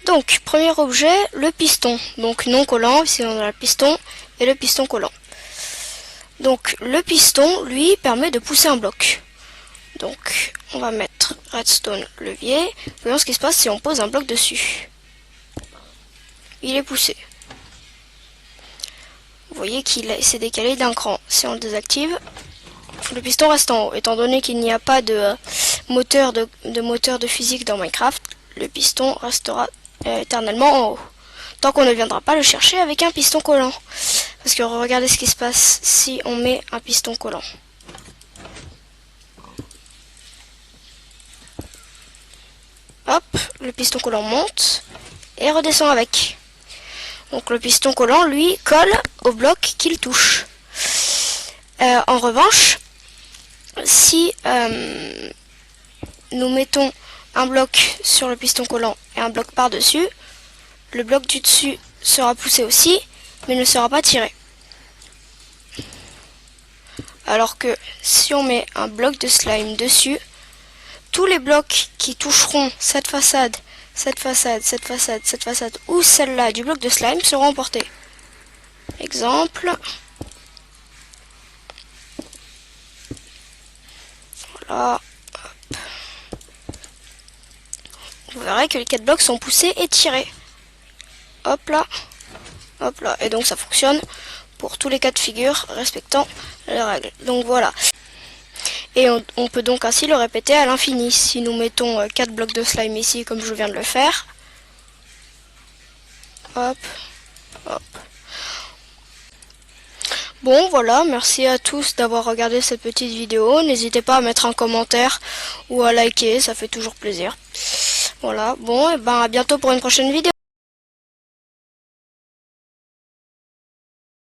Donc, premier objet, le piston. Donc, non collant, ici on a le piston et le piston collant. Donc, le piston, lui, permet de pousser un bloc. Donc, on va mettre redstone levier. Voyons ce qui se passe si on pose un bloc dessus. Il est poussé. Vous voyez qu'il s'est décalé d'un cran. Si on le désactive, le piston reste en haut. Étant donné qu'il n'y a pas de moteur de physique dans Minecraft, le piston restera éternellement en haut. Tant qu'on ne viendra pas le chercher avec un piston collant. Parce que regardez ce qui se passe si on met un piston collant. Hop, le piston collant monte et redescend avec. Donc le piston collant, lui, colle au bloc qu'il touche. En revanche, si nous mettons un bloc sur le piston collant et un bloc par-dessus, le bloc du dessus sera poussé aussi, mais ne sera pas tiré. Alors que si on met un bloc de slime dessus, tous les blocs qui toucheront cette façade, cette façade, cette façade, cette façade ou celle-là du bloc de slime seront emportés. Exemple. Voilà. Hop. Vous verrez que les 4 blocs sont poussés et tirés. Hop là. Hop là. Et donc ça fonctionne pour tous les cas de figure respectant les règles. Donc voilà. Et on peut donc ainsi le répéter à l'infini. Si nous mettons 4 blocs de slime ici, comme je viens de le faire. Hop, hop. Bon, voilà, merci à tous d'avoir regardé cette petite vidéo. N'hésitez pas à mettre un commentaire ou à liker, ça fait toujours plaisir. Voilà, bon, et ben à bientôt pour une prochaine vidéo.